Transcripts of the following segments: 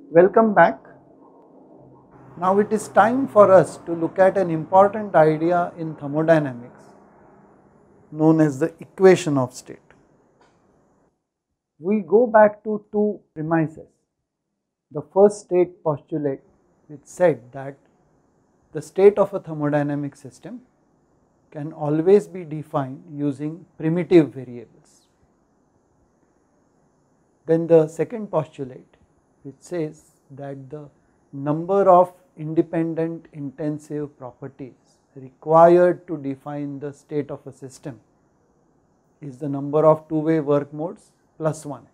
Welcome back. Now it is time for us to look at an important idea in thermodynamics known as the equation of state. We go back to two premises. The first state postulate, which said that the state of a thermodynamic system can always be defined using primitive variables. Then the second postulate, which says that the number of independent intensive properties required to define the state of a system is the number of two-way work modes plus 1.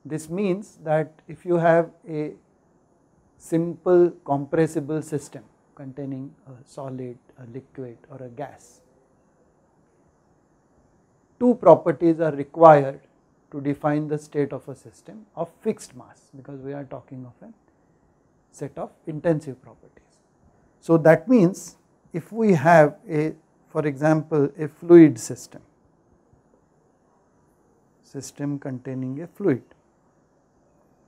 This means that if you have a simple compressible system containing a solid, a liquid or a gas, two properties are required to define the state of a system of fixed mass, because we are talking of a set of intensive properties. So that means if we have for example, a fluid system containing a fluid,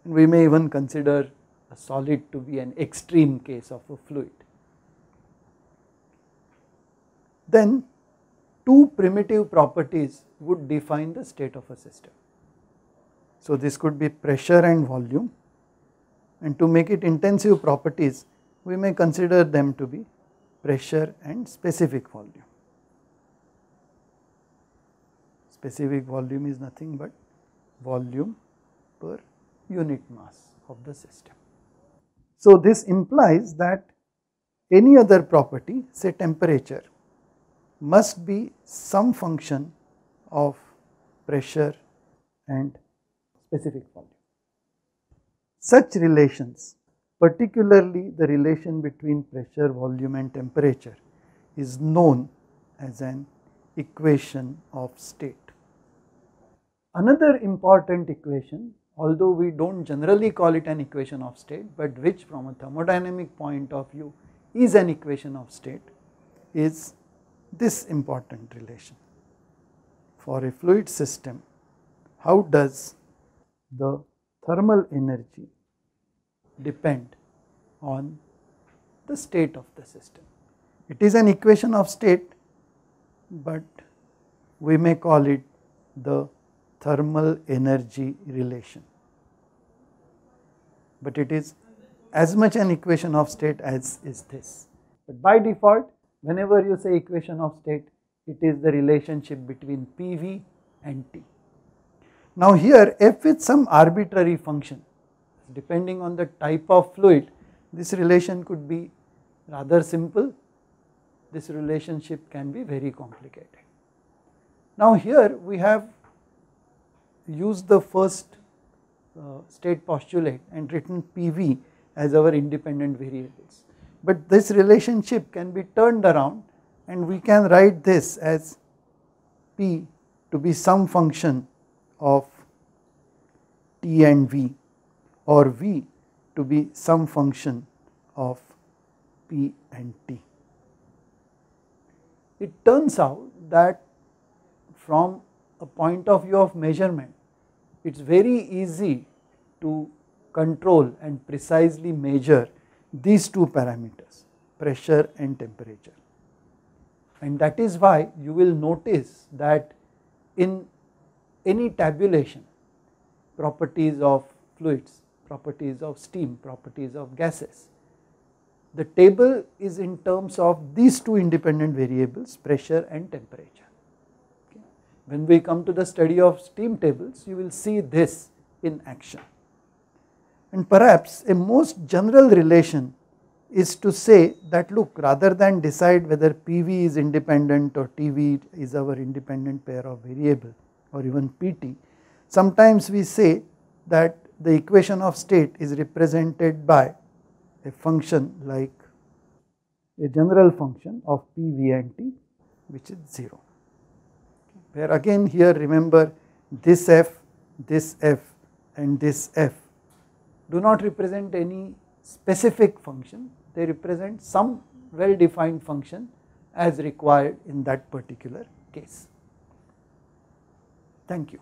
and we may even consider a solid to be an extreme case of a fluid, then two primitive properties would define the state of a system. So this could be pressure and volume, and to make it intensive properties we may consider them to be pressure and specific volume. Specific volume is nothing but volume per unit mass of the system. So this implies that any other property, say temperature, must be some function of pressure and specific volume. Such relations, particularly the relation between pressure, volume and temperature, is known as an equation of state. Another important equation, although we do not generally call it an equation of state, but which from a thermodynamic point of view is an equation of state, is this important relation. For a fluid system, how does the thermal energy depend on the state of the system? It is an equation of state, but we may call it the thermal energy relation, but it is as much an equation of state as is this. But by default, whenever you say equation of state, it is the relationship between PV and T. Now here f with some arbitrary function, depending on the type of fluid, this relation could be rather simple, this relationship can be very complicated. Now here we have used the first state postulate and written PV as our independent variables, but this relationship can be turned around and we can write this as P to be some function of T and V, or V to be some function of P and T. It turns out that from a point of view of measurement, it is very easy to control and precisely measure these two parameters, pressure and temperature. And that is why you will notice that in any tabulation, properties of fluids, properties of steam, properties of gases, the table is in terms of these two independent variables, pressure and temperature. Okay. When we come to the study of steam tables, you will see this in action. And perhaps a most general relation is to say that, look, rather than decide whether PV is independent or TV is our independent pair of variable or even PT, sometimes we say that the equation of state is represented by a function like a general function of PV and T, which is 0. Where again here remember this F and this F do not represent any specific function, they represent some well defined function as required in that particular case. Thank you.